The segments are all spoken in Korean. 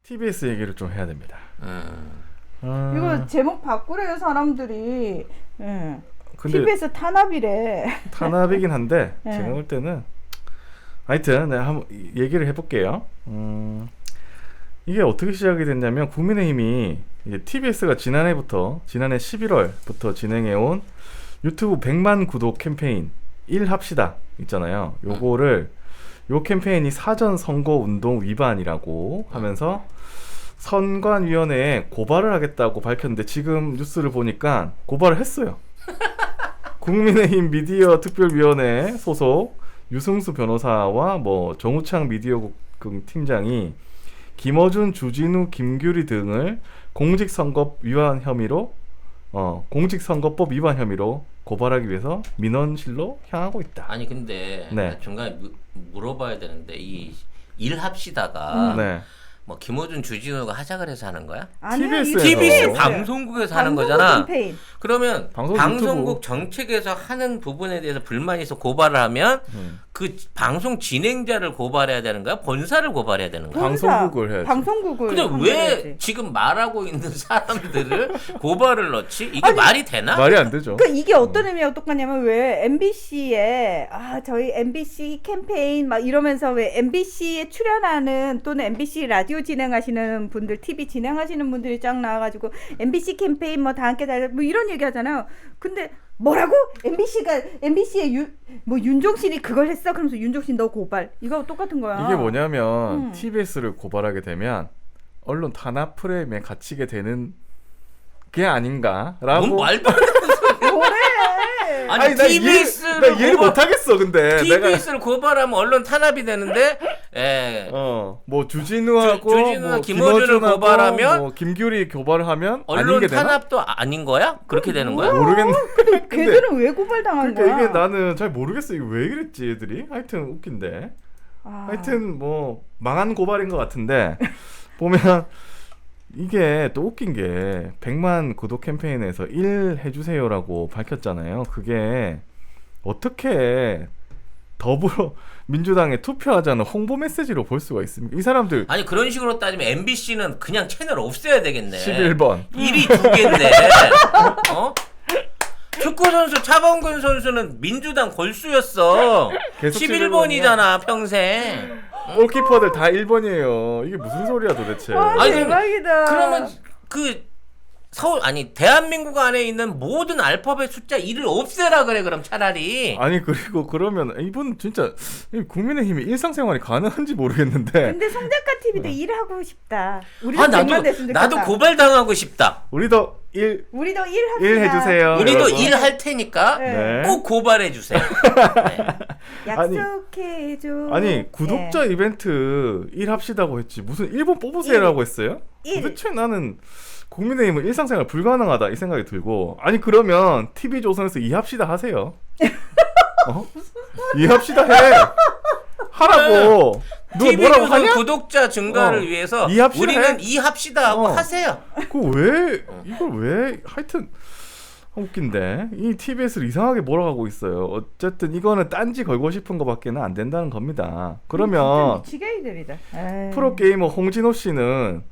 TBS 얘기를 좀 해야 됩니다. 이거 제목 바꾸래요 사람들이. 예. 근데 TBS 탄압이래. 탄압이긴 한데 네. 제가 볼 때는 하여튼 내가 한번 얘기를 해볼게요. 이게 어떻게 시작이 됐냐면 국민의힘이 이제 TBS가 지난해 11월부터 진행해온 유튜브 100만 구독 캠페인 1합시다 있잖아요. 요거를 요 캠페인이 사전 선거 운동 위반이라고 하면서 선관위원회에 고발을 하겠다고 밝혔는데 지금 뉴스를 보니까 고발을 했어요. 국민의힘 미디어 특별위원회 소속 유승수 변호사와 뭐 정우창 미디어국 팀장이 김어준, 주진우, 김규리 등을 공직선거법 위반 혐의로 고발하기 위해서 민원실로 향하고 있다. 아니 근데 네. 중간에 물어봐야 되는데 이 일합시다가 네. 뭐 김어준, 주진우가 하자를 해서 하는 거야? 아니요, TBS 에서. TBS 방송국에서 하는 거잖아. 캠페인. 그러면 방송 방송국 유튜브. 정책에서 하는 부분에 대해서 불만이 있어 고발을 하면 그 방송 진행자를 고발해야 되는 거야? 본사를 고발해야 되는 거야? 방송국을 해야지. 방송국을. 근데 왜 관절해야지. 지금 말하고 있는 사람들을 고발을 넣지? 이게 말이 되나? 말이 안 되죠. 그러니까 이게 어떤 의미가 똑같냐면 왜 MBC에 저희 MBC 캠페인 막 이러면서 왜 MBC에 출연하는 또는 MBC 라디오 진행하시는 분들, TV 진행하시는 분들이 쫙 나와가지고 MBC 캠페인 뭐 다 함께 달려 뭐 이런 얘기 하잖아요. 근데 뭐라고? MBC의 윤종신이 그걸 했어? 그러면서 윤종신 너 고발. 이거 똑같은 거야. 이게 뭐냐면 TBS를 고발하게 되면 언론 탄압 프레임에 갇히게 되는 게 아닌가라고. 뭔 말도 안 되는 소리야. 뭐래? 아니 나 TBS를 이해를 못 하겠어. 근데 TBS를 고발하면 언론 탄압이 되는데, 뭐 주진우하고 주진우나 뭐 김어준을 김어준하고 고발하면 뭐 김규리 고발을 하면 아닌 언론 게 되나? 탄압도 아닌 거야? 그렇게 되는 거야? 모르겠는데. 걔들은 왜 고발당한 그러니까 거야? 이게 나는 잘 모르겠어. 이게 왜 그랬지 애들이? 하여튼 웃긴데. 하여튼 뭐 망한 고발인 것 같은데 보면 이게 또 웃긴 게 100만 구독 캠페인에서 1 해주세요라고 밝혔잖아요. 그게 어떻게 더불어 민주당에 투표하자는 홍보 메시지로 볼 수가 있습니까? 이 사람들 아니 그런 식으로 따지면 MBC는 그냥 채널 없애야 되겠네. 11번 일이 두 개인데. 축구 선수 차범근 선수는 민주당 골수였어. 계속 11번이잖아 평생. 골키퍼들 다 1번이에요. 이게 무슨 소리야 도대체. 아니, 대박이다. 그러면 대한민국 안에 있는 모든 알파벳 숫자 1을 없애라 그래 그럼 차라리. 아니 그리고 그러면 이분 진짜 국민의힘이 일상생활이 가능한지 모르겠는데 근데 송작가 TV도 일하고 싶다. 우리도 나도 고발당하고 싶다. 우리도 1 우리도 일합시다. 해주세요. 우리도 여러분. 일할 테니까 네. 꼭 고발해 주세요. 네. 약속해줘. 아니 구독자 이벤트 1 합시다고 했지 무슨 1번 뽑으세요라고 했어요? 도대체 나는 국민의힘은 일상생활 불가능하다 이 생각이 들고 아니 그러면 TV조선에서 2 합시다 하세요. 2 합시다 해. 하라고. 누가 뭐라고 TV조선 하냐? 구독자 증가를 위해서 우리는 이 합시다 하고 하세요. 이걸 왜 하여튼 웃긴데 이 TBS를 이상하게 몰아가고 있어요. 어쨌든 이거는 딴지 걸고 싶은 거밖에는 안 된다는 겁니다. 그러면 미치게이들이다. 프로게이머 홍진호 씨는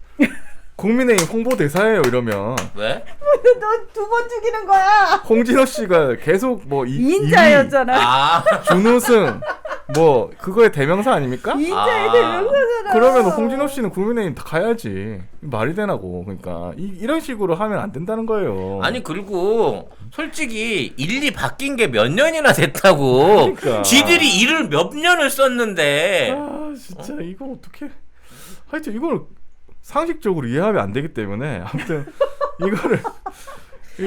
국민의힘 홍보대사예요 이러면. 왜? 너 두 번 죽이는 거야. 홍진호 씨가 계속 뭐 이인자였잖아. 준우승 뭐 그거의 대명사 아닙니까? 이인자의 대명사잖아. 그러면 홍진호 씨는 국민의힘 다 가야지. 말이 되나고. 그러니까 이런 식으로 하면 안 된다는 거예요. 아니 그리고 솔직히 일이 바뀐 게 몇 년이나 됐다고. 그러니까. 지들이 일을 몇 년을 썼는데. 진짜 이거 어떻게? 하여튼 이걸 상식적으로 이해하면 안 되기 때문에 아무튼 이거를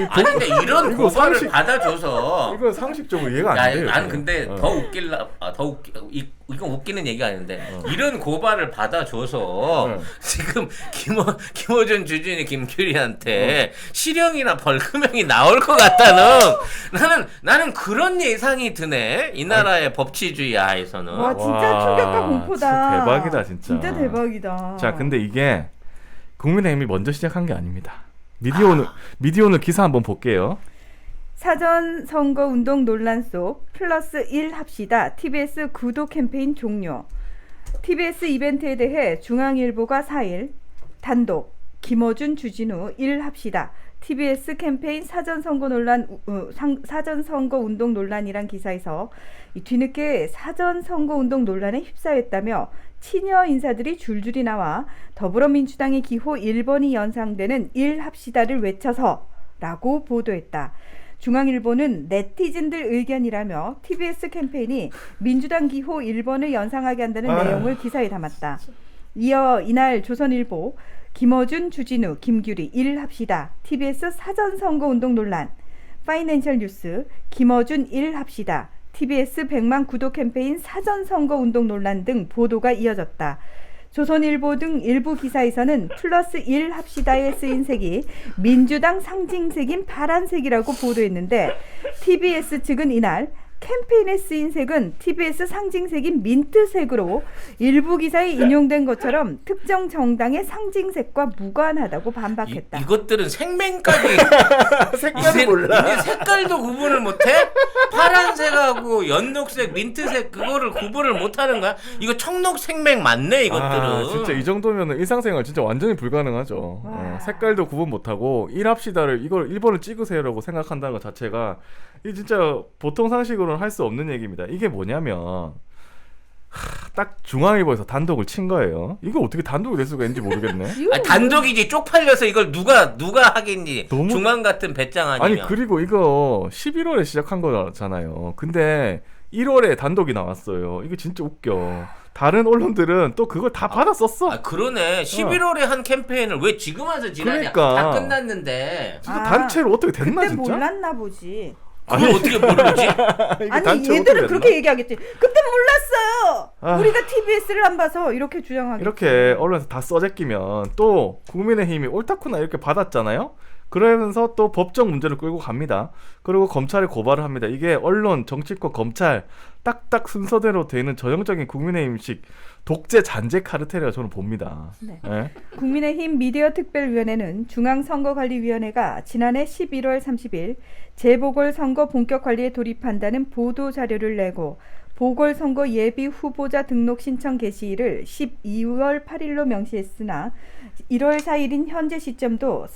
아니 근데 이런 이거 고발을 받아줘서 이거 상식적으로 이해가 안 돼요. 나는 근데 이건 웃기는 얘기가 아닌데 이런 고발을 받아줘서 지금 김어준, 주진이, 김규리한테 실형이나 벌금형이 나올 것 같다는 나는 그런 예상이 드네 이 나라의 법치주의 하에서는. 와 진짜 충격과 공포다. 진짜 대박이다 진짜. 진짜 대박이다. 자 근데 이게 국민의힘이 먼저 시작한 게 아닙니다. 미디어오늘 기사 한번 볼게요. 사전 선거 운동 논란 속 플러스 1 합시다. TBS 구독 캠페인 종료. TBS 이벤트에 대해 중앙일보가 4일 단독 김어준 주진우 일합시다. TBS 캠페인 사전선거 논란 사전선거 운동 논란이란 기사에서 이 뒤늦게 사전선거 운동 논란에 휩싸였다며 친여 인사들이 줄줄이 나와 더불어민주당의 기호 1번이 연상되는 일합시다를 외쳐서라고 보도했다. 중앙일보는 네티즌들 의견이라며 TBS 캠페인이 민주당 기호 1번을 연상하게 한다는 내용을 기사에 담았다. 이어 이날 조선일보 김어준, 주진우, 김규리 일합시다. TBS 사전선거운동 논란. 파이낸셜 뉴스 김어준 일합시다. TBS 100만 구독 캠페인 사전선거운동 논란 등 보도가 이어졌다. 조선일보 등 일부 기사에서는 플러스 1 합시다에 쓰인 색이 민주당 상징색인 파란색이라고 보도했는데 TBS 측은 이날 캠페인에 쓰인 색은 TBS 상징색인 민트색으로 일부 기사에 인용된 것처럼 특정 정당의 상징색과 무관하다고 반박했다. 이것들은 생맹까지 색깔을 몰라. 이게 색깔도 구분을 못해? 파란색하고 연녹색, 민트색 그거를 구분을 못하는 거야? 이거 청록 생맹 맞네 이것들은. 진짜 이 정도면 일상생활 진짜 완전히 불가능하죠. 색깔도 구분 못하고 일합시다를 이걸 1번을 찍으세요라고 생각한다는 것 자체가 이 진짜 보통 상식으로는 할 수 없는 얘기입니다. 이게 뭐냐면 딱 중앙일보에서 단독을 친 거예요. 이거 어떻게 단독이 될 수가 있는지 모르겠네. 아니, 단독이지 쪽팔려서 이걸 누가 하겠니? 너무... 중앙 같은 배짱 아니면. 아니 그리고 이거 11월에 시작한 거잖아요. 근데 1월에 단독이 나왔어요. 이게 진짜 웃겨. 다른 언론들은 또 그걸 다 받아 썼어. 그러네. 11월에 한 캠페인을 왜 지금 와서 지나냐. 그러니까. 다 끝났는데. 진짜 단체로 어떻게 됐나 그때 진짜? 몰랐나 보지. 아니 어떻게 모르지? 아니 얘들은 그렇게 얘기하겠지. 그때 몰랐어요. 우리가 TBS를 안 봐서 이렇게 주장하겠지. 이렇게 언론에서 다 써제끼면 또 국민의힘이 옳다구나 이렇게 받았잖아요. 그러면서 또 법적 문제를 끌고 갑니다. 그리고 검찰에 고발을 합니다. 이게 언론, 정치권, 검찰 딱딱 순서대로 되는 전형적인 국민의힘식 독재 잔재 카르텔이라고 저는 봅니다. 네. 네. 국민의힘 미디어 특별위원회는 중앙선거관리위원회가 지난해 11월 30일 재보궐선거 본격관리에 돌입한다는 보도자료를 내고 보궐선거 예비 후보자 등록 신청 개시일을 12월 8일로 명시했으나 1월 4일인 현재 시점도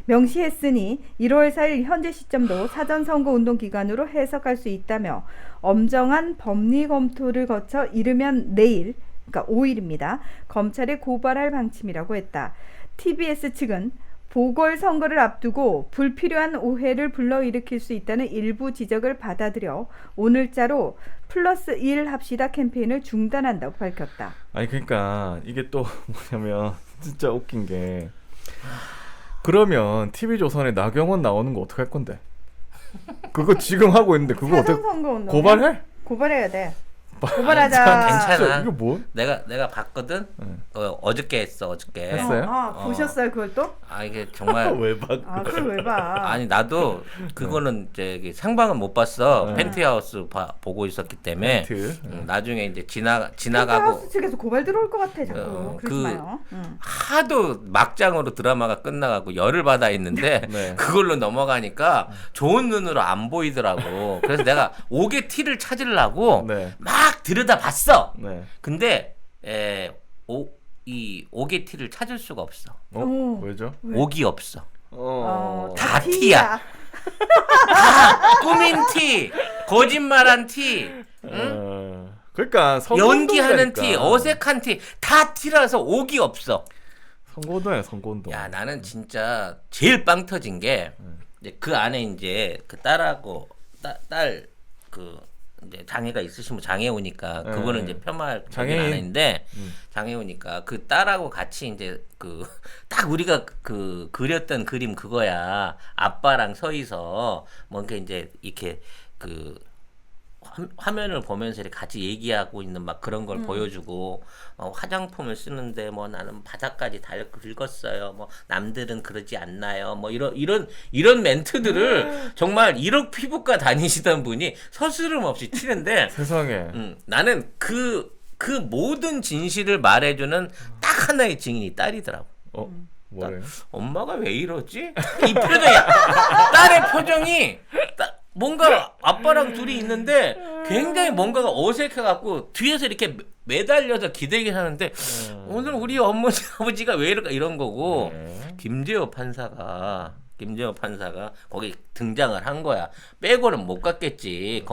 명시했으니 1월 4일 현재 시점도 사전선거 운동 기간으로 해석할 수 있다며 엄정한 법리 검토를 거쳐 이르면 내일, 그러니까 5일입니다. 검찰에 고발할 방침이라고 했다. TBS 측은 보궐선거를 앞두고 불필요한 오해를 불러일으킬 수 있다는 일부 지적을 받아들여 오늘자로 플러스 1 합시다 캠페인을 중단한다고 밝혔다. 아니 그러니까 이게 또 뭐냐면 진짜 웃긴 게 그러면 TV조선에 나경원 나오는 거 어떡할 건데? 그거 지금 하고 있는데 그거 어떻게 고발해? 고발해야 돼. 고발하자. 괜찮아. 이거 뭐? 내가 봤거든. 어저께 했어. 어저께. 했어요? 보셨어요 그걸 또? 이게 정말 왜 봐? 그걸 왜 봐? 아니 나도 그거는 이제 생방은 못 봤어. 펜트하우스 보고 있었기 때문에 나중에 이제 지나가고. 펜트하우스 측에서 고발 들어올 것 같아 자꾸. 그러지 마요. 하도 막장으로 드라마가 끝나가고 열을 받아 있는데 네. 그걸로 넘어가니까 좋은 눈으로 안 보이더라고. 그래서 내가 옥의 티를 찾으려고 네. 막 들여다봤어. 네. 근데 이 옥의 티를 찾을 수가 없어. 왜죠? 옥이 없어. 다 티야. 다 꾸민 티, 거짓말한 티, 응? 그러니까 연기하는 티, 어색한 티, 다 티라서 옥이 없어. 선거운동이야 선거운동. 야 나는 진짜 제일 빵 터진 게 이제 그 안에 이제 그 딸하고 딸 그 이제 장애가 있으시면 장애우니까 그거는 이제 폄하할 장애인 아닌데 장애우니까 그 딸하고 같이 이제 그 딱 우리가 그 그렸던 그림 그거야. 아빠랑 서이서 뭔가 이제 이렇게 그 화면을 보면서 이렇게 같이 얘기하고 있는 막 그런 걸 보여주고 화장품을 쓰는데 뭐 나는 바닥까지 다 긁었어요. 뭐 남들은 그러지 않나요? 뭐 이런 멘트들을 정말 1억 피부과 다니시던 분이 서스름 없이 치는데 세상에. 나는 그 모든 진실을 말해주는 딱 하나의 증인이 딸이더라고. 뭐래요? 엄마가 왜 이러지? 이 표정이야. 딸의 표정이 뭔가 아빠랑 둘이 있는데 굉장히 뭔가가 어색해갖고 뒤에서 이렇게 매달려서 기대긴 하는데 오늘 우리 어머니 아버지가 왜 이럴까 이런 거고 김재호 판사가 거기 등장을 한 거야. 빼고는 못 갔겠지.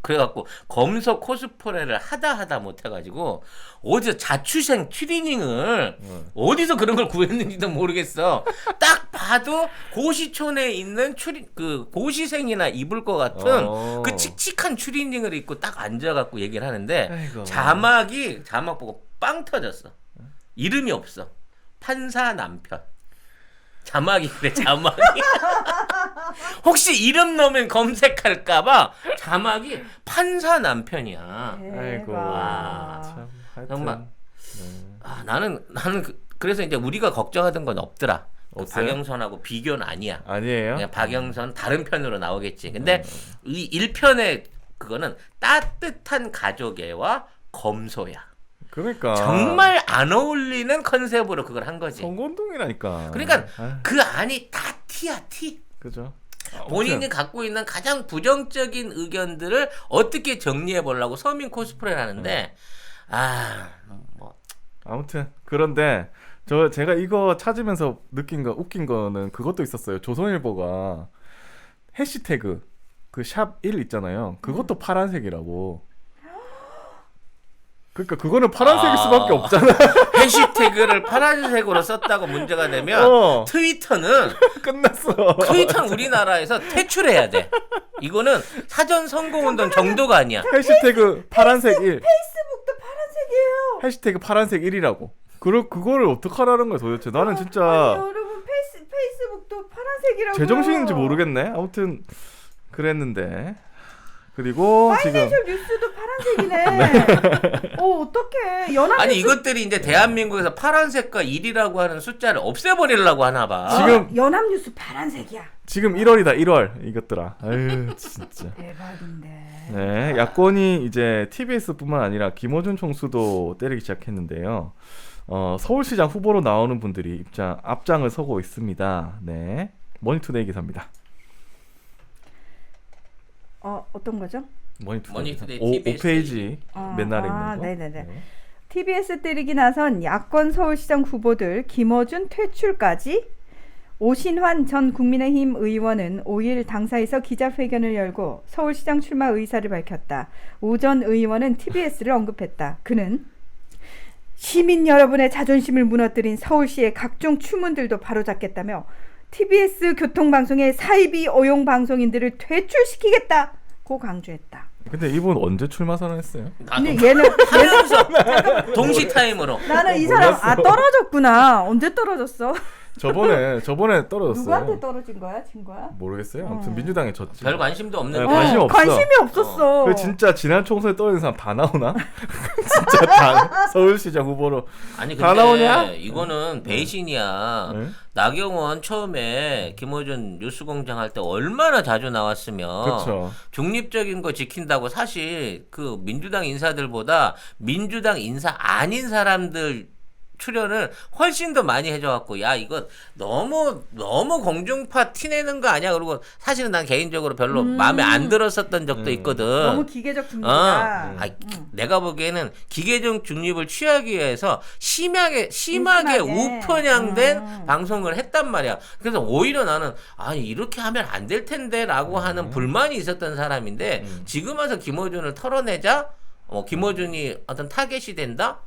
그래갖고 검소 코스프레를 하다 못해가지고 어디서 자취생 추리닝을 어디서 그런 걸 구했는지도 모르겠어. 딱 봐도 고시촌에 있는 고시생이나 입을 것 같은 그 칙칙한 추리닝을 입고 딱 앉아갖고 얘기를 하는데 아이고. 자막 보고 빵 터졌어. 이름이 없어. 판사 남편. 자막이 그래 자막이 혹시 이름 넣으면 검색할까봐 자막이 판사 남편이야. 아이고. 대박. 참. 하여튼. 정말. 나는 그래서 이제 우리가 걱정하던 건 없더라. 없어요? 박영선하고 비교는 아니야. 아니에요? 그냥 박영선 다른 편으로 나오겠지. 근데 이 1편의 그거는 따뜻한 가족애와 검소야. 그러니까 정말 안 어울리는 컨셉으로 그걸 한 거지. 선거운동이라니까. 그러니까 아유, 그 안이 다 티야 티. 그죠. 본인이 갖고 있는 가장 부정적인 의견들을 어떻게 정리해 보려고 서민 코스프레를 하는데 뭐 아무튼 그런데 제가 이거 찾으면서 느낀 거 웃긴 거는 그것도 있었어요. 조선일보가 해시태그 그 샵 1 있잖아요. 그것도 파란색이라고. 그러니까 그거는 파란색일 수밖에 없잖아. 해시태그를 파란색으로 썼다고 문제가 되면 트위터는 끝났어. 우리나라에서 퇴출해야 돼. 이거는 사전 선거운동 정도가 아니야. 해시태그 파란색 1. 페이스북도 파란색이에요. 해시태그 파란색 1이라고. 그거를 어떡하라는 거야 도대체. 나는 진짜 여러분 페이스북도 파란색이라고. 제정신인지 모르겠네. 아무튼 그랬는데. 그리고 지금 파이낸셜 뉴스도 파란색이네. 어떡해. 아니 이것들이 이제 대한민국에서 파란색과 1이라고 하는 숫자를 없애버리려고 하나 봐. 지금 연합뉴스 파란색이야. 지금 1월이다 1월 이것들아. 아유 진짜. 대박인데. 네, 야권이 이제 TBS뿐만 아니라 김어준 총수도 때리기 시작했는데요. 서울시장 후보로 나오는 분들이 앞장을 서고 있습니다. 네, 머니투데이 기사입니다. 어떤 거죠? 머니투데이 5페이지 맨날에 있는 거. 네네네. 네. TBS 때리기 나선 야권 서울시장 후보들 김어준 퇴출까지. 오신환 전 국민의힘 의원은 5일 당사에서 기자회견을 열고 서울시장 출마 의사를 밝혔다. 오 전 의원은 TBS를 언급했다. 그는 시민 여러분의 자존심을 무너뜨린 서울시의 각종 추문들도 바로잡겠다며 TBS 교통방송의 사이비 어용 방송인들을 퇴출시키겠다고 강조했다. 근데 이분 언제 출마 선언했어요? 근데 얘는 하면서 동시 타임으로. 나는 이 사람 떨어졌구나. 언제 떨어졌어? 저번에 떨어졌어요. 누구한테 떨어진 거야? 진 거야? 모르겠어요. 아무튼 민주당에 졌지. 별 관심도 없는. 네, 관심 없어. 관심이 없었어. 그 진짜 지난 총선에 떨어진 사람 다 나오나? 진짜 다 서울시장 후보로 아니 다 나오냐? 근데 이거는 배신이야. 네? 나경원 처음에 김어준 뉴스공장 할 때 얼마나 자주 나왔으면 그렇죠. 중립적인 거 지킨다고 사실 그 민주당 인사들보다 민주당 인사 아닌 사람들 출연을 훨씬 더 많이 해줘갖고 야 이거 너무 공중파 티내는 거 아니야. 그리고 사실은 난 개인적으로 별로 마음에 안 들었었던 적도 있거든. 너무 기계적 중립이다. 내가 보기에는 기계적 중립을 취하기 위해서 심하게 심하게. 우편향된 방송을 했단 말이야. 그래서 오히려 나는 아니 이렇게 하면 안 될 텐데라고 하는 불만이 있었던 사람인데 지금 와서 김어준을 털어내자 김어준이 어떤 타겟이 된다.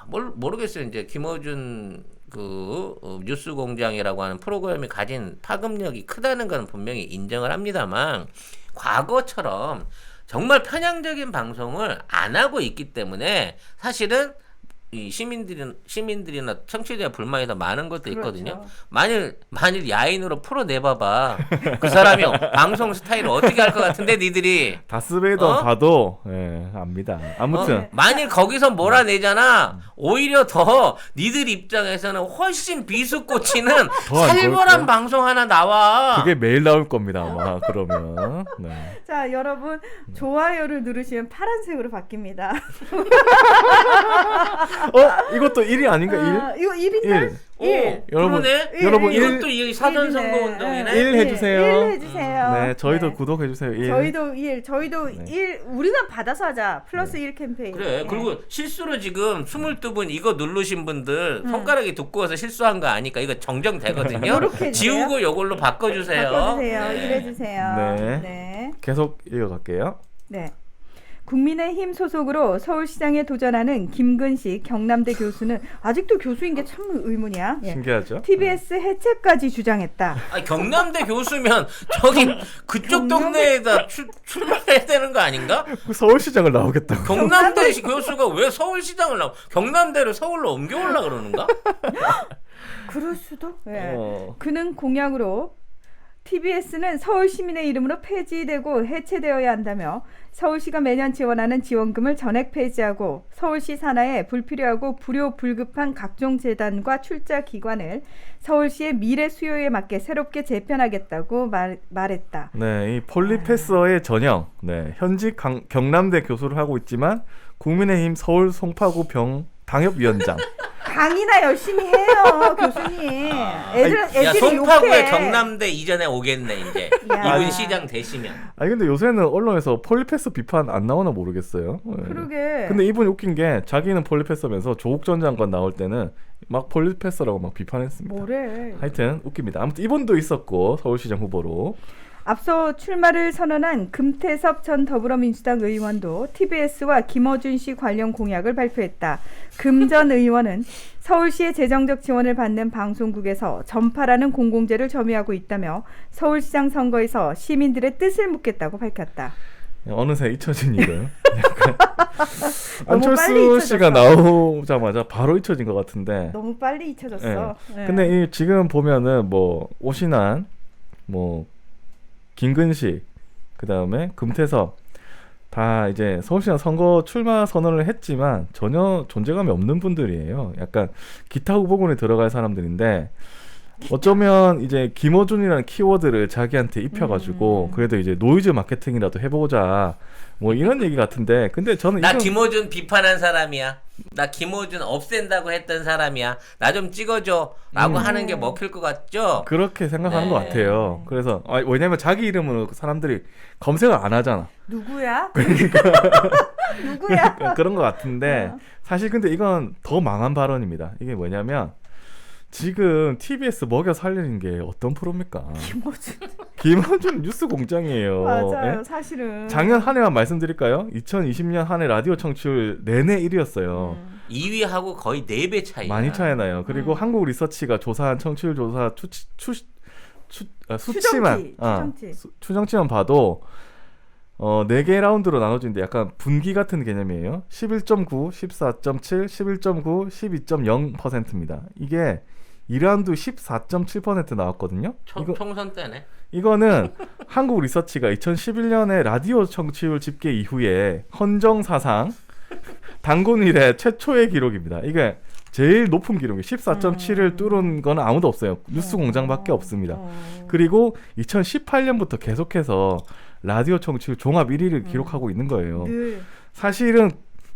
모르겠어요. 이제 김어준 뉴스공장이라고 하는 프로그램이 가진 파급력이 크다는 건 분명히 인정을 합니다만 과거처럼 정말 편향적인 방송을 안 하고 있기 때문에 사실은 이 시민들이나 청취자의 불만이 더 많은 것도 있거든요. 그렇죠. 만일 야인으로 풀어내봐봐. 그 사람이 방송 스타일을 어떻게 할 것 같은데 니들이 다스베이더 봐도 압니다. 아무튼 만일 거기서 몰아내잖아. 오히려 더 니들 입장에서는 훨씬 비수꽂히는 살벌한 방송 하나 나와. 그게 매일 나올 겁니다 아마. 그러면 네. 자 여러분 좋아요를 누르시면 파란색으로 바뀝니다. 이것도 1위 아닌가? 1? 이거 1인데? 오, 1. 여러분, 그러네. 여러분 이것도 이 사전 선거 운동이네. 1 해주세요. 1 해주세요. 네, 저희도 네. 구독해주세요. 1. 저희도 1, 저희도 네. 1, 우리가 받아서 하자. 플러스 1 캠페인. 그래. 네. 그리고 실수로 지금 22분 이거 누르신 분들 손가락이 두꺼워서 실수한 거 아니까 이거 정정되거든요. 요렇게 지우고 요걸로 바꿔주세요. 바꿔주세요. 네. 1 해주세요. 네. 네. 계속 읽어갈게요. 네. 국민의힘 소속으로 서울시장에 도전하는 김근식 경남대 교수는 아직도 교수인 게 참 의문이야. 예. 신기하죠? TBS 해체까지 주장했다. 아니, 경남대 교수면 저기 그쪽 동네에다 출마해야 되는 거 아닌가? 서울시장을 나오겠다고. 경남대 교수가 왜 서울시장을 나오? 경남대를 서울로 옮겨올라 그러는가? 그럴 수도. 예. 어. 그는 공약으로 TBS는 서울 시민의 이름으로 폐지되고 해체되어야 한다며 서울시가 매년 지원하는 지원금을 전액 폐지하고 서울시 산하에 불필요하고 불효불급한 각종 재단과 출자 기관을 서울시의 미래 수요에 맞게 새롭게 재편하겠다고 말했다. 네, 이 폴리패서의 전형. 네, 현직 경남대 교수를 하고 있지만 국민의힘 서울 송파구 병 당협위원장. 강의나 열심히 해요, 교수님. 야, 애들이 송파구에 욕해. 경남대 이전에 오겠네 이제. 야. 이분 시장 되시면. 아니 근데 요새는 언론에서 폴리패서 비판 안 나오나 모르겠어요. 네. 그러게. 근데 이분 웃긴 게 자기는 폴리패서면서 조국 전 장관 나올 때는 막 폴리패서라고 막 비판했습니다. 뭐래. 하여튼 웃깁니다. 아무튼 이분도 있었고 서울시장 후보로. 앞서 출마를 선언한 금태섭 전 더불어민주당 의원도 TBS와 김어준 씨 관련 공약을 발표했다. 금 전 의원은 서울시의 재정적 지원을 받는 방송국에서 전파라는 공공재를 점유하고 있다며 서울시장 선거에서 시민들의 뜻을 묻겠다고 밝혔다. 어느새 잊혀진 일을. 너무 빨리 안철수 잊혀졌어. 씨가 나오자마자 바로 잊혀진 것 같은데. 너무 빨리 잊혀졌어. 네. 근데 이 지금 보면은 뭐 오신환, 뭐 김근식, 그 다음에 금태섭 다 이제 서울시장 선거 출마 선언을 했지만 전혀 존재감이 없는 분들이에요. 약간 기타 후보군에 들어갈 사람들인데 어쩌면 이제 김어준이라는 키워드를 자기한테 입혀가지고 그래도 이제 노이즈 마케팅이라도 해보자 뭐 이런 얘기 같은데 근데 저는 나 이건 김어준 비판한 사람이야. 나 김어준 없앤다고 했던 사람이야. 나 좀 찍어줘. 라고 하는 게 먹힐 것 같죠? 그렇게 생각하는 네. 것 같아요. 그래서 왜냐면 자기 이름으로 사람들이 검색을 안 하잖아. 누구야? 그러니까 누구야? 그런 것 같은데 사실 근데 이건 더 망한 발언입니다. 이게 뭐냐면 지금 TBS 먹여 살리는 게 어떤 프로입니까? 김어준 뉴스 공장이에요. 맞아요. 예? 사실은. 작년 한 해만 말씀드릴까요? 2020년 한 해 라디오 청취율 내내 1위였어요. 2위하고 거의 4배 차이. 많이 차이 나요. 그리고 한국 리서치가 조사한 청취율 조사 수치만 추정치만 봐도 4개 라운드로 나눠지는데 약간 분기 같은 개념이에요. 11.9, 14.7, 11.9, 12.0%입니다. 이게 2라운드 14.7% 나왔거든요. 총선 때네. 이거는 한국 리서치가 2011년에 라디오 청취율 집계 이후에 헌정 사상 단군 이래 최초의 기록입니다. 이게 제일 높은 기록이 14.7을 뚫은 건 아무도 없어요. 뉴스공장밖에 없습니다. 그리고 2018년부터 계속해서 라디오 청취율 종합 1위를 기록하고 있는 거예요. 사실은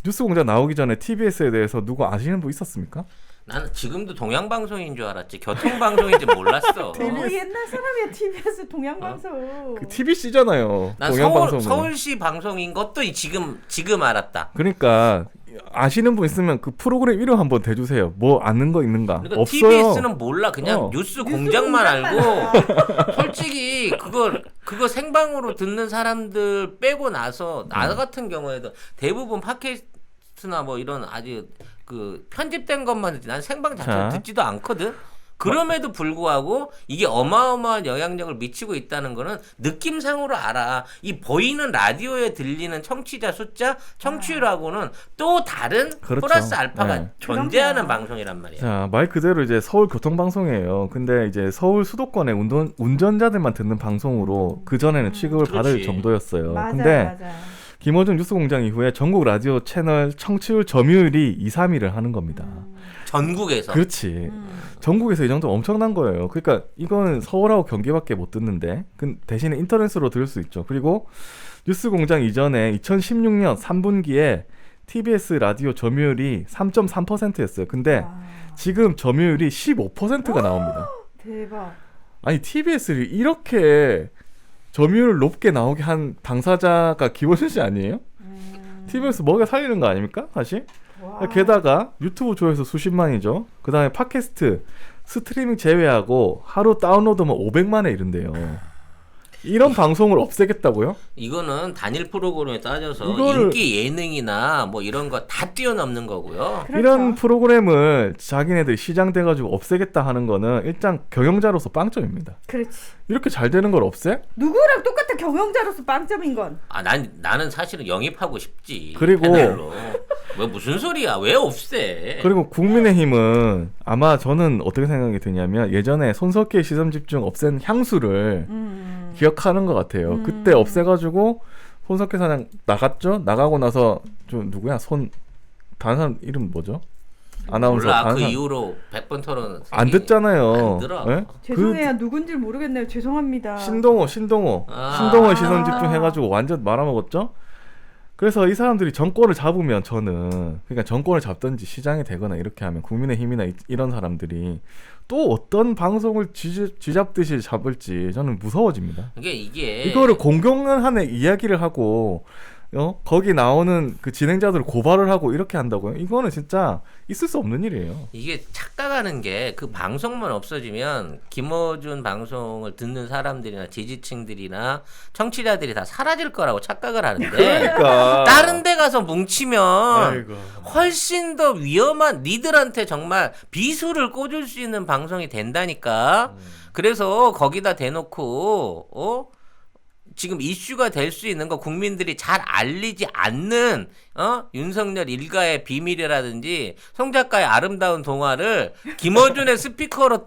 뉴스공장 나오기 전에 TBS에 대해서 누구 아시는 분 있었습니까? 나는 지금도 동양방송인 줄 알았지. 교통방송인지 몰랐어. 너무 옛날 사람이야. TBS 동양방송. 그 TBC잖아요. 난 서울시 방송인 것도 지금 알았다. 그러니까 아시는 분 있으면 그 프로그램 이름 한번 대주세요. 뭐 아는 거 있는가? 그러니까 없어요. TBS는 몰라. 그냥 뉴스 공장만 알고 솔직히 그거 생방으로 듣는 사람들 빼고 나서 나 같은 경우에도 대부분 팟캐스트나 뭐 이런 아주 그 편집된 것만 듣지 난 생방 자체를 듣지도 않거든. 그럼에도 불구하고 이게 어마어마한 영향력을 미치고 있다는 거는 느낌상으로 알아. 이 보이는 라디오에 들리는 청취자 숫자, 청취율하고는 또 다른 그렇죠. 플러스 알파가 네. 존재하는 방송이란 말이야. 자, 말 그대로 이제 서울 교통방송이에요. 근데 이제 서울 수도권의 운전자들만 듣는 방송으로 그전에는 취급을 받을 그렇지. 정도였어요. 맞아요, 근데 맞아요. 김어준 뉴스공장 이후에 전국 라디오 채널 청취율 점유율이 2, 3위를 하는 겁니다. 전국에서. 그렇지. 전국에서 이 정도 엄청난 거예요. 그러니까 이건 서울하고 경기밖에 못 듣는데 대신에 인터넷으로 들을 수 있죠. 그리고 뉴스공장 이전에 2016년 3분기에 TBS 라디오 점유율이 3.3%였어요. 근데 지금 점유율이 15%가 나옵니다. 대박. 아니 TBS를 이렇게 점유율 높게 나오게 한 당사자가 김어준 씨 아니에요? TBS 먹여 살리는 거 아닙니까? 사실. 와. 게다가 유튜브 조회수 수십만이죠. 그 다음에 팟캐스트 스트리밍 제외하고 하루 다운로드만 500만에 이른대요. 이런 방송을 없애겠다고요? 이거는 단일 프로그램에 따져서 이거를- 인기 예능이나 뭐 이런 거 다 뛰어넘는 거고요. 그렇죠. 이런 프로그램을 자기네들이 시장 돼가지고 없애겠다 하는 거는 일단 경영자로서 빵점입니다. 그렇지. 이렇게 잘 되는 걸 없애? 누구랑 똑같은 경영자로서 빵점인 건. 나는 사실은 영입하고 싶지. 그리고- 패널로. 왜 무슨 소리야? 왜 없애? 그리고 국민의힘은 아마 저는 어떻게 생각이 드냐면 예전에 손석희의 시선집중 없앤 향수를 기억하는 것 같아요. 그때 없애가지고 손석희 사장 나갔죠? 나가고 나서 좀 누구야? 다른 사람 이름 뭐죠? 아나운서 몰라. 다른 그 사람 이후로 100번 토론 안 듣잖아요. 안 들어. 예? 죄송해요. 누군지 모르겠네요. 죄송합니다. 신동호 아. 시선 집중해가지고 완전 말아먹었죠. 그래서 이 사람들이 정권을 잡으면 저는 그러니까 정권을 잡든지 시장이 되거나 이렇게 하면 국민의힘이나 이런 사람들이 또 어떤 방송을 쥐잡듯이 잡을지 저는 무서워집니다. 이게 이거를 공공연한 이야기를 하고 거기 나오는 그 진행자들을 고발을 하고 이렇게 한다고요? 이거는 진짜 있을 수 없는 일이에요. 이게 착각하는 게 그 방송만 없어지면 김어준 방송을 듣는 사람들이나 지지층들이나 청취자들이 다 사라질 거라고 착각을 하는데 그러니까 다른 데 가서 뭉치면 아이고. 훨씬 더 위험한 니들한테 정말 비수를 꽂을 수 있는 방송이 된다니까. 그래서 거기다 대놓고 지금 이슈가 될 수 있는 거 국민들이 잘 알리지 않는 윤석열 일가의 비밀이라든지 송 작가의 아름다운 동화를 김어준의 스피커로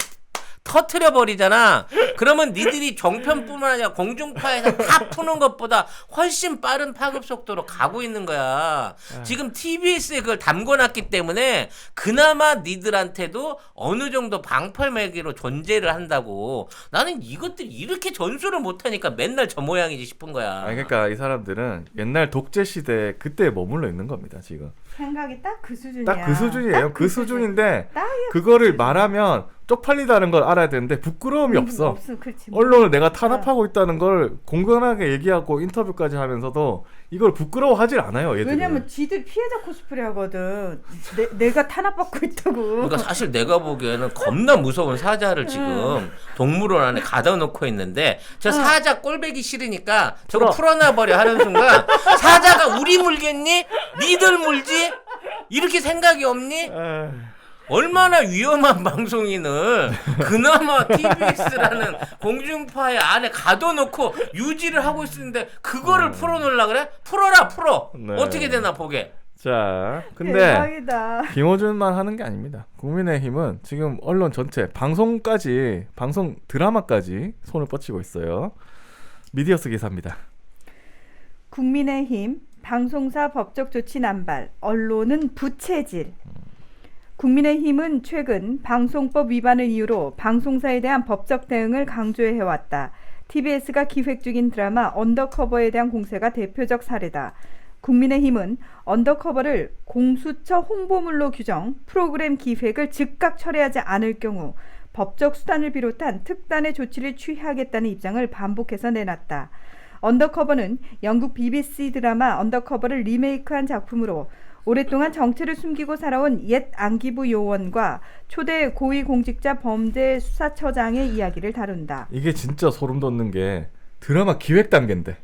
터트려 버리잖아. 그러면 니들이 정편뿐만 아니라 공중파에서 다 푸는 것보다 훨씬 빠른 파급 속도로 가고 있는 거야. 지금 TBS에 그걸 담궈놨기 때문에 그나마 니들한테도 어느 정도 방패매기로 존재를 한다고. 나는 이것들이 이렇게 전술을 못하니까 맨날 저 모양이지 싶은 거야. 아니 그러니까 이 사람들은 옛날 독재 시대 그때에 머물러 있는 겁니다 지금. 생각이 딱 그 수준이야. 딱 그 수준이에요. 딱 그 수준인데 딱 그거를 말하면 쪽팔리다는 걸 알아야 되는데 부끄러움이 없어. 없어. 그렇지. 언론을 내가 탄압하고 있다는 걸 공공연하게 얘기하고 인터뷰까지 하면서도 이걸 부끄러워하질 않아요. 얘들은. 왜냐면 지들 피해자 코스프레 하거든. 내가 탄압받고 있다고. 그러니까 사실 내가 보기에는 겁나 무서운 사자를 지금 동물원 안에 가둬 놓고 있는데 저 사자 꼴배기 싫으니까 저거 풀어놔 버려 하는 순간 사자가 우리 물겠니? 니들 물지? 이렇게 생각이 없니? 에이, 얼마나 위험한 방송인을 그나마 TBS라는 공중파의 안에 가둬놓고 유지를 하고 있었는데 그거를 풀어놓으려고 그래? 풀어. 네. 어떻게 되나 보게. 자, 근데 대박이다. 김어준만 하는 게 아닙니다. 국민의힘은 지금 언론 전체 방송 드라마까지 손을 뻗치고 있어요. 미디어스 기사입니다. 국민의힘 방송사 법적 조치 남발, 언론은 부채질. 국민의힘은 최근 방송법 위반을 이유로 방송사에 대한 법적 대응을 강조해왔다. TBS가 기획 중인 드라마 언더커버에 대한 공세가 대표적 사례다. 국민의힘은 언더커버를 공수처 홍보물로 규정, 프로그램 기획을 즉각 철회하지 않을 경우 법적 수단을 비롯한 특단의 조치를 취하겠다는 입장을 반복해서 내놨다. 언더커버는 영국 BBC 드라마 언더커버를 리메이크한 작품으로 오랫동안 정체를 숨기고 살아온 옛 안기부 요원과 초대 고위공직자 범죄수사처장의 이야기를 다룬다. 이게 진짜 소름 돋는 게 드라마 기획 단계인데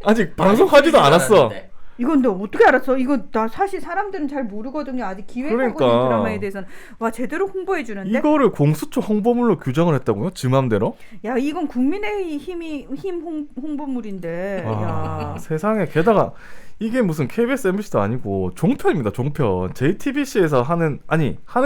아직 방송하지도 않았어. 이건 너 어떻게 알았어? 이거 나 사실 사람들은 잘 모르거든요. 아직 기획하고 그러니까. 있는 드라마에 대해서는. 와, 제대로 홍보해 주는데. 이거를 공수처 홍보물로 규정을 했다고요? 지 맘대로? 야, 이건 국민의힘 홍보물인데. 야. 세상에. 게다가 이게 무슨 KBS, MBC도 아니고 종편입니다. 종편. JTBC에서 하는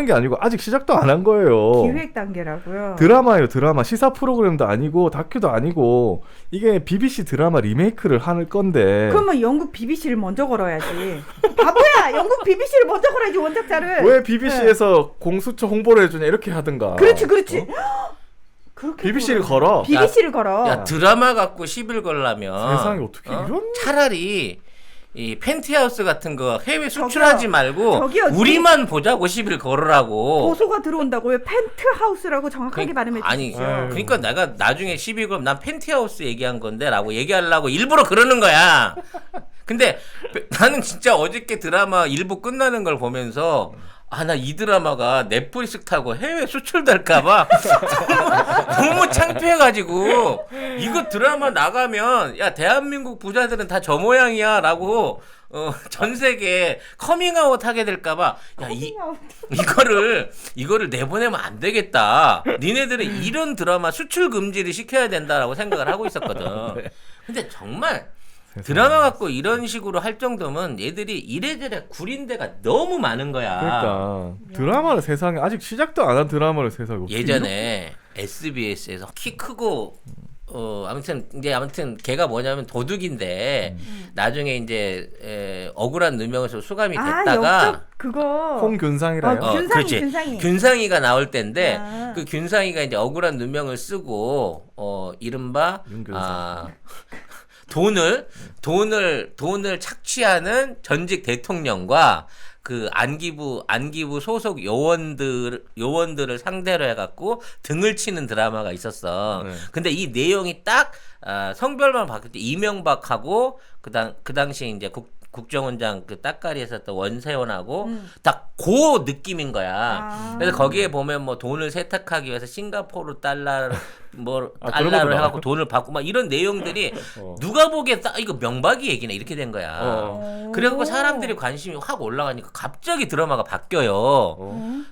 게 아니고 아직 시작도 안 한 거예요. 기획 단계라고요. 드라마예요. 드라마. 시사 프로그램도 아니고 다큐도 아니고 이게 BBC 드라마 리메이크를 할 건데 그러면 영국 BBC를 먼저 걸어야지. 바보야! 영국 BBC를 먼저 걸어야지, 원작자를. 왜 BBC에서 공수처 홍보를 해주냐 이렇게 하든가. 그렇지. 그렇게 BBC를 걸어. BBC를 걸어. 야 드라마 갖고 시비를 걸라면 세상에 어떻게 이런 차라리 이 펜트하우스 같은 거 해외 수출하지 말고 저기요, 우리만 보자고 시비를 걸으라고. 고소가 들어온다고요. 펜트하우스라고 정확하게 발음해 아니, 주십시오. 그러니까 내가 나중에 시비 걸면 난 펜트하우스 얘기한 건데라고 얘기하려고 일부러 그러는 거야. 근데 나는 진짜 어저께 드라마 일부 끝나는 걸 보면서 나 이 드라마가 넷플릭스 타고 해외 수출될까봐 너무 창피해가지고 이거 드라마 나가면 야 대한민국 부자들은 다 저 모양이야라고 전 세계 커밍아웃 하게 될까봐 야 이거를 내보내면 안 되겠다. 니네들은 이런 드라마 수출 금지를 시켜야 된다라고 생각을 하고 있었거든. 근데 정말 드라마 갖고 이런 식으로 할 정도면 얘들이 이래저래 구린 데가 너무 많은 거야. 그러니까 드라마를 세상에 아직 시작도 안 한 드라마를 세상에 예전에 SBS에서 키 크고 아무튼 걔가 뭐냐면 도둑인데 나중에 이제 억울한 누명에서 수감이 됐다가 역적 그거 홍균상이라요. 균상이. 균상이가 나올 때인데 아. 그 균상이가 이제 억울한 누명을 쓰고 이른바 윤균상. 돈을 착취하는 전직 대통령과 그 안기부 소속 요원들을 상대로 해갖고 등을 치는 드라마가 있었어. 네. 근데 이 내용이 딱 성별만 바뀔 때 이명박하고 그 당시 이제 국정원장 그 따까리에서 또 원세훈하고 딱 그 느낌인 거야. 그래서 거기에 보면 뭐 돈을 세탁하기 위해서 싱가포르 달러를 달러로 해갖고 돈을 받고 막 이런 내용들이 누가 보기에 딱 이거 명박이 얘기네 이렇게 된 거야. 그래갖고 사람들이 관심이 확 올라가니까 갑자기 드라마가 바뀌어요.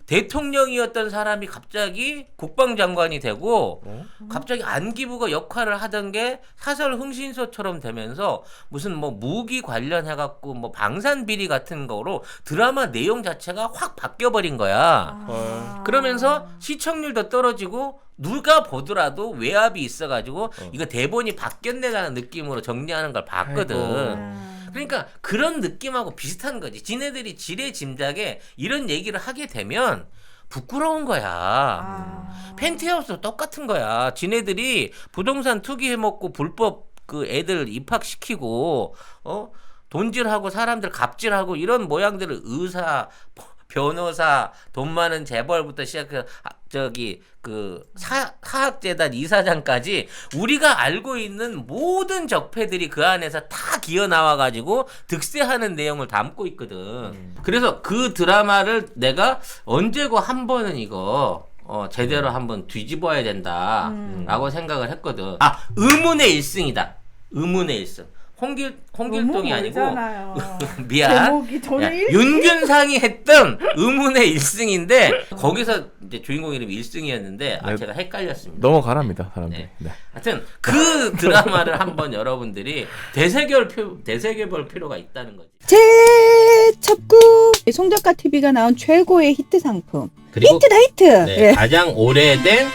대통령이었던 사람이 갑자기 국방장관이 되고 갑자기 안기부가 역할을 하던 게 사설 흥신소처럼 되면서 무슨 뭐 무기 관련해갖고 뭐 방산 비리 같은 거로 드라마 내용 자체가 확 바뀌어버린 거야. 그러면서 시청률도 떨어지고 누가 보더라도 외압이 있어가지고 이거 대본이 바뀌었네라는 느낌으로 정리하는 걸 봤거든. 그러니까 그런 느낌하고 비슷한 거지. 지네들이 지레짐작에 이런 얘기를 하게 되면 부끄러운 거야. 펜트하우스도 똑같은 거야. 지네들이 부동산 투기해먹고 불법 그 애들 입학시키고 돈질하고 사람들 갑질하고 이런 모양들을 의사 변호사, 돈 많은 재벌부터 시작해서 그 사학재단 이사장까지 우리가 알고 있는 모든 적폐들이 그 안에서 다 기어 나와가지고 득세하는 내용을 담고 있거든. 그래서 그 드라마를 내가 언제고 한 번은 이거 제대로 한번 뒤집어야 된다라고 생각을 했거든. 의문의 1승이다. 의문의 1승. 홍길동이 아니고 미안. 제목이 전혀 윤균상이 했던 의문의 1승인데 거기서 이제 주인공 이름이 1승이었는데 제가 헷갈렸습니다. 넘어가랍니다 사람들이. 네. 네. 하여튼 그 드라마를 한번 여러분들이 되새겨볼 필요가 있다는 거지. 재첩구 송작가 TV가 나온 최고의 히트 상품. 그리고 히트다 히트. 네, 가장 오래된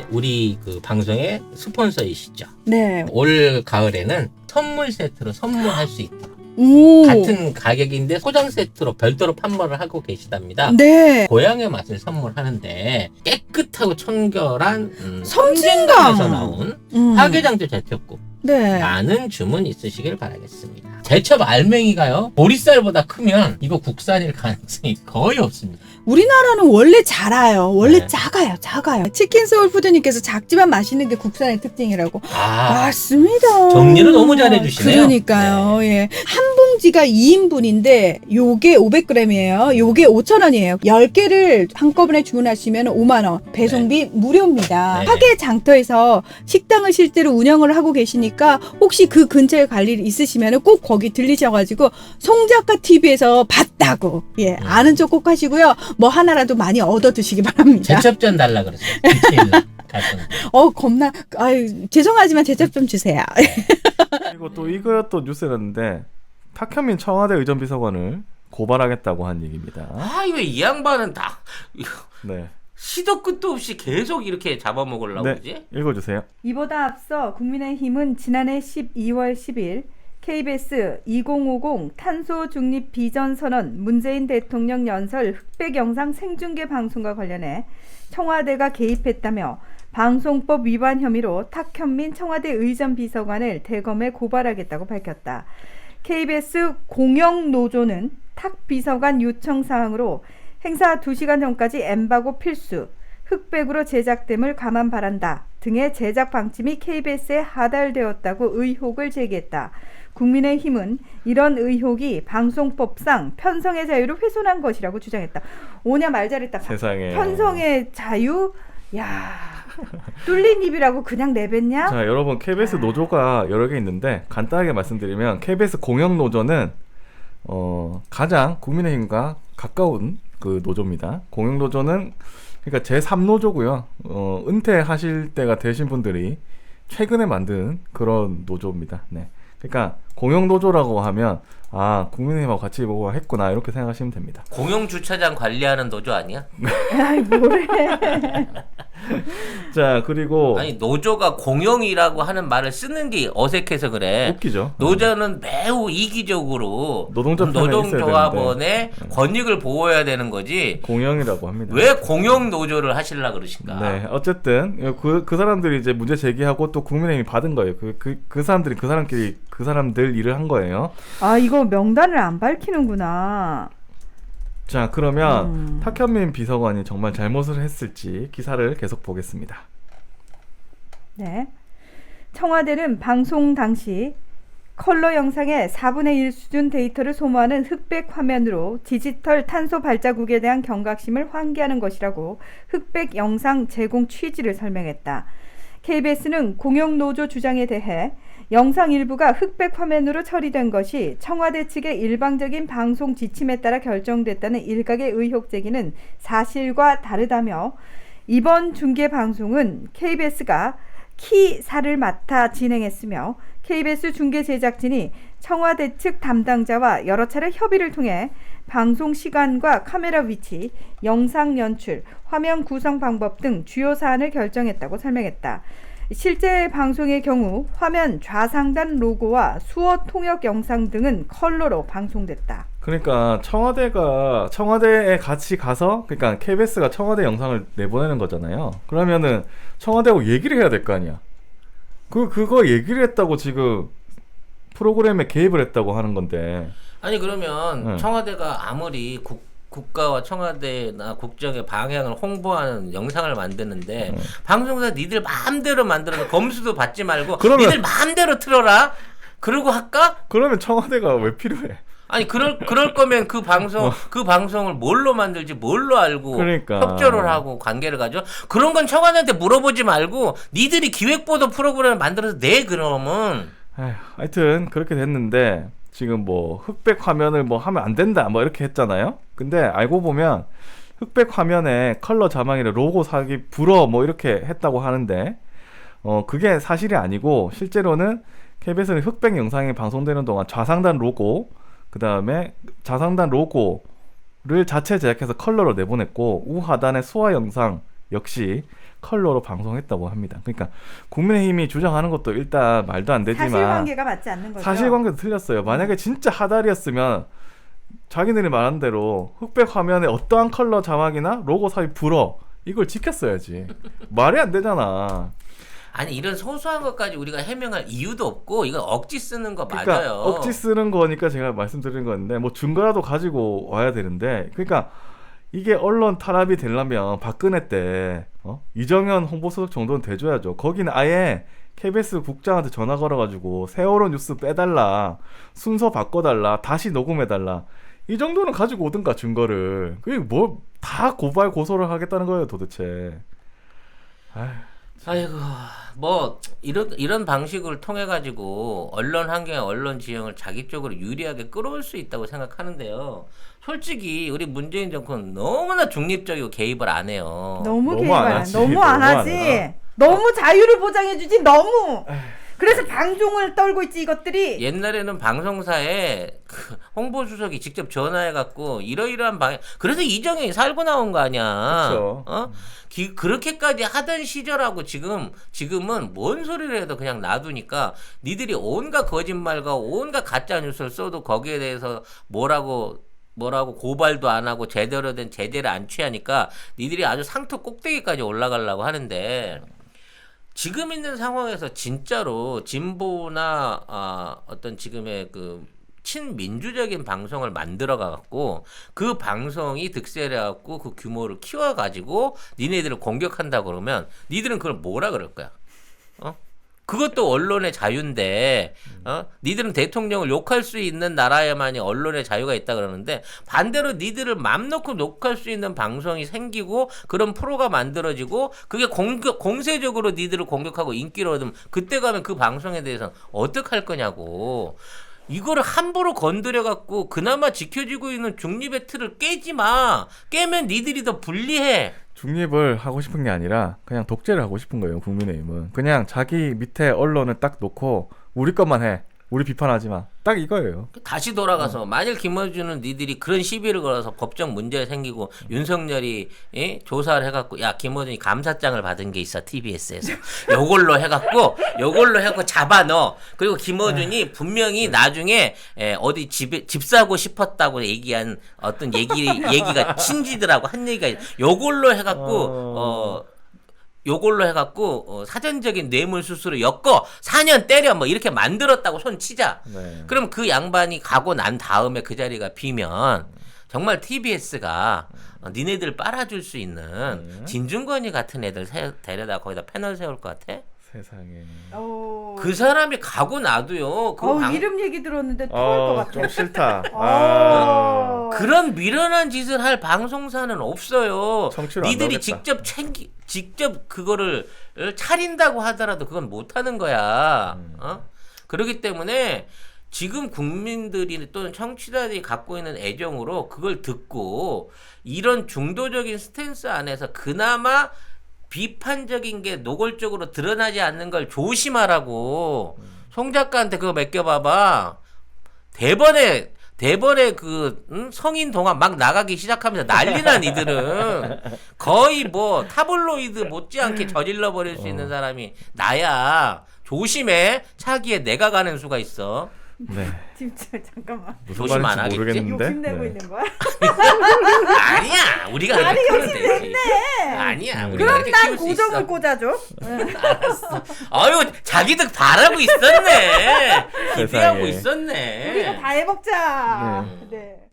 우리 그 방송의 스폰서이시죠. 네. 올 가을에는 선물 세트로 선물할 수 있다. 오. 같은 가격인데 소장 세트로 별도로 판매를 하고 계시답니다. 네. 고향의 맛을 선물하는데 깨끗하고 청결한 섬진강. 섬진강에서 나온 화개장터 제첩국 네. 많은 주문 있으시길 바라겠습니다. 제첩 알맹이가요 보리쌀보다 크면 이거 국산일 가능성이 거의 없습니다. 우리나라는 원래 작아요. 원래 네. 작아요. 치킨 소울푸드님께서 작지만 맛있는 게 국산의 특징이라고. 맞습니다. 정리를 너무 잘해주시네요. 그러니까요. 네. 예. 한 봉지가 2인분인데 요게 500g이에요. 요게 5,000원이에요. 10개를 한꺼번에 주문하시면 5만원. 배송비 무료입니다. 네. 화계 장터에서 식당을 실제로 운영을 하고 계시니까 혹시 그 근처에 갈 일 있으시면 꼭 거기 들리셔가지고 송작가 TV에서 봤다고 아는 척 꼭 하시고요. 뭐 하나라도 많이 얻어 드시기 바랍니다. 제첩전 달라 그러세요. 겁나. 죄송하지만 제첩 좀 주세요. 그리고 또 이거였던 뉴스였는데 탁현민 청와대 의전비서관을 고발하겠다고 한 얘기입니다. 왜 이 양반은 다 네. 시도 끝도 없이 계속 이렇게 잡아먹으려고 그러지? 읽어주세요. 이보다 앞서 국민의힘은 지난해 12월 10일 KBS 2050 탄소 중립 비전 선언 문재인 대통령 연설 흑백 영상 생중계 방송과 관련해 청와대가 개입했다며 방송법 위반 혐의로 탁현민 청와대 의전비서관을 대검에 고발하겠다고 밝혔다. KBS 공영노조는 탁 비서관 요청 사항으로 행사 2시간 전까지 엠바고 필수, 흑백으로 제작됨을 감안 바란다 등의 제작 방침이 KBS에 하달되었다고 의혹을 제기했다. 국민의힘은 이런 의혹이 방송법상 편성의 자유를 훼손한 것이라고 주장했다. 오냐 말 잘했다. 세상에. 편성의 자유? 야, 뚫린 입이라고 그냥 내뱉냐? 자, 여러분 KBS 노조가 여러 개 있는데 간단하게 말씀드리면 KBS 공영노조는 가장 국민의힘과 가까운 그 노조입니다. 공영노조는 그러니까 제3노조고요. 은퇴하실 때가 되신 분들이 최근에 만든 그런 노조입니다. 네. 그러니까 공영노조라고 하면 국민의힘하고 같이 보고 했구나 이렇게 생각하시면 됩니다. 공영 주차장 관리하는 노조 아니야? 아이 뭐래? 자, 그리고 아니 노조가 공영이라고 하는 말을 쓰는 게 어색해서 그래. 웃기죠. 노조는 매우 이기적으로 노동조합원의 노동조합원의 권익을 보호해야 되는 거지. 공영이라고 합니다. 왜 공영 노조를 하시려 그러실까? 네, 어쨌든 그 사람들이 이제 문제 제기하고 또 국민의힘이 받은 거예요. 그 사람들이 그 사람들 일을 한 거예요. 아 이거 명단을 안 밝히는구나. 자, 그러면 탁현민 비서관이 정말 잘못을 했을지 기사를 계속 보겠습니다. 네. 청와대는 방송 당시 컬러 영상의 4분의 1 수준 데이터를 소모하는 흑백 화면으로 디지털 탄소 발자국에 대한 경각심을 환기하는 것이라고 흑백 영상 제공 취지를 설명했다. KBS는 공영노조 주장에 대해 영상 일부가 흑백 화면으로 처리된 것이 청와대 측의 일방적인 방송 지침에 따라 결정됐다는 일각의 의혹 제기는 사실과 다르다며 이번 중계 방송은 KBS가 키사를 맡아 진행했으며 KBS 중계 제작진이 청와대 측 담당자와 여러 차례 협의를 통해 방송 시간과 카메라 위치, 영상 연출, 화면 구성 방법 등 주요 사안을 결정했다고 설명했다. 실제 방송의 경우 화면 좌상단 로고와 수어 통역 영상 등은 컬러로 방송됐다. 그러니까 청와대에 같이 가서 그러니까 KBS가 청와대 영상을 내보내는 거잖아요. 그러면은 청와대하고 얘기를 해야 될 거 아니야. 그거 얘기를 했다고 지금 프로그램에 개입을 했다고 하는 건데. 아니 그러면 네. 청와대가 아무리 국가와 청와대나 국정의 방향을 홍보하는 영상을 만드는데 방송사 니들 마음대로 만들어서 검수도 받지 말고 니들 마음대로 틀어라. 그러고 할까? 그러면 청와대가 왜 필요해? 아니 그럴 거면 그 방송을 뭘로 만들지 뭘로 알고 그러니까. 협조를 하고 관계를 가져. 그런 건 청와대한테 물어보지 말고 니들이 기획보도 프로그램을 만들어서 내 그러면. 하여튼 그렇게 됐는데 지금 뭐 흑백 화면을 뭐 하면 안 된다 뭐 이렇게 했잖아요. 근데 알고 보면 흑백 화면에 컬러 자막이나 로고 사기 불어 뭐 이렇게 했다고 하는데 그게 사실이 아니고 실제로는 KBS는 흑백 영상이 방송되는 동안 좌상단 로고 그 다음에 좌상단 로고를 자체 제작해서 컬러로 내보냈고 우하단의 수화 영상 역시 컬러로 방송했다고 합니다. 그러니까 국민의힘이 주장하는 것도 일단 말도 안 되지만 사실관계가 맞지 않는 거죠. 사실관계도 틀렸어요. 만약에 진짜 하달이었으면 자기들이 말한 대로 흑백 화면에 어떠한 컬러 자막이나 로고 사이 불어 이걸 지켰어야지. 말이 안 되잖아. 아니 이런 소소한 것까지 우리가 해명할 이유도 없고 이건 억지 쓰는 거 그러니까 맞아요. 억지 쓰는 거니까 제가 말씀드리는 건데 뭐 증거라도 가지고 와야 되는데 그러니까 이게 언론 탄압이 되려면 박근혜 때 이정현 홍보수석 정도는 돼줘야죠. 거기는 아예 KBS 국장한테 전화 걸어가지고 세월호 뉴스 빼달라, 순서 바꿔달라, 다시 녹음해달라 이 정도는 가지고 오든가 증거를. 그게 뭐 다 고발 고소를 하겠다는 거예요 도대체. 아이고 뭐 이런 방식을 통해 가지고 언론 환경의 언론 지형을 자기 쪽으로 유리하게 끌어올 수 있다고 생각하는데요. 솔직히 우리 문재인 정권은 너무나 중립적이고 개입을 안 해요. 너무 너무 안 개입 하지. 너무 안 하지. 너무 자유를 보장해주지 너무. 그래서 방종을 떨고 있지 이것들이. 옛날에는 방송사에 그 홍보수석이 직접 전화해갖고 이러이러한 방향. 그래서 이정현이 살고 나온 거 아니야. 그쵸. 그렇게까지 하던 시절하고 지금은 뭔 소리를 해도 그냥 놔두니까 니들이 온갖 거짓말과 온갖 가짜 뉴스를 써도 거기에 대해서 뭐라고 고발도 안 하고 제대로 된 제재를 안 취하니까 니들이 아주 상투 꼭대기까지 올라가려고 하는데. 지금 있는 상황에서 진짜로 진보나 어떤 지금의 그 친민주적인 방송을 만들어가갖고 그 방송이 득세를 해갖고 그 규모를 키워가지고 니네들을 공격한다 그러면 니들은 그걸 뭐라 그럴 거야? 그것도 언론의 자유인데, 니들은 대통령을 욕할 수 있는 나라에만이 언론의 자유가 있다 그러는데, 반대로 니들을 맘 놓고 욕할 수 있는 방송이 생기고, 그런 프로가 만들어지고, 그게 공세적으로 니들을 공격하고 인기를 얻으면, 그때 가면 그 방송에 대해서는 어떡할 거냐고. 이거를 함부로 건드려갖고, 그나마 지켜지고 있는 중립의 틀을 깨지 마. 깨면 니들이 더 불리해. 중립을 하고 싶은 게 아니라 그냥 독재를 하고 싶은 거예요. 국민의힘은 그냥 자기 밑에 언론을 딱 놓고 우리 것만 해. 우리 비판하지 마. 딱 이거예요. 다시 돌아가서 만일 김어준은 니들이 그런 시비를 걸어서 법적 문제가 생기고 윤석열이 조사를 해갖고 야 김어준이 감사장을 받은 게 있어 TBS에서 요걸로 해갖고 잡아 넣어. 그리고 김어준이 분명히 나중에 어디 집 사고 싶었다고 얘기한 어떤 얘기가 친지들하고 한 얘기가 요걸로 해갖고 사전적인 뇌물 수수로 엮어 4년 때려 뭐 이렇게 만들었다고 손 치자. 네. 그럼 그 양반이 가고 난 다음에 그 자리가 비면 정말 TBS가 니네들 빨아줄 수 있는 진중권이 같은 애들 데려다 거기다 패널 세울 것 같아? 세상에. 그 사람이 가고 나도요. 이름 얘기 들었는데 토할 것 같아. 좀 싫다. 그런 미련한 짓을 할 방송사는 없어요. 청취를 안 니들이 나오겠다. 직접 그거를 차린다고 하더라도 그건 못하는 거야. 그렇기 때문에 지금 국민들이 또는 청취자들이 갖고 있는 애정으로 그걸 듣고 이런 중도적인 스탠스 안에서 그나마 비판적인 게 노골적으로 드러나지 않는 걸 조심하라고. 송 작가한테 그거 맡겨봐봐. 대번에 그 성인 동안 막 나가기 시작하면서 난리난 이들은 거의 뭐 타블로이드 못지않게 저질러 버릴 수 있는 사람이 나야. 조심해. 차기에 내가 가는 수가 있어. 네. 진짜 잠깐만. 무슨 조심 안 말인지 하겠지? 모르겠는데. 욕심내고 네. 있는 거야? 아니야. 우리가 그렇게 키우면 되지. 아니야. 우리가 그럼 그렇게 난 키울 수 고정을 있어. 꽂아줘. 아유, 자기들 바라고 있었네. 기대하고 세상에. 있었네. 우리가 다 해먹자. 네. 네.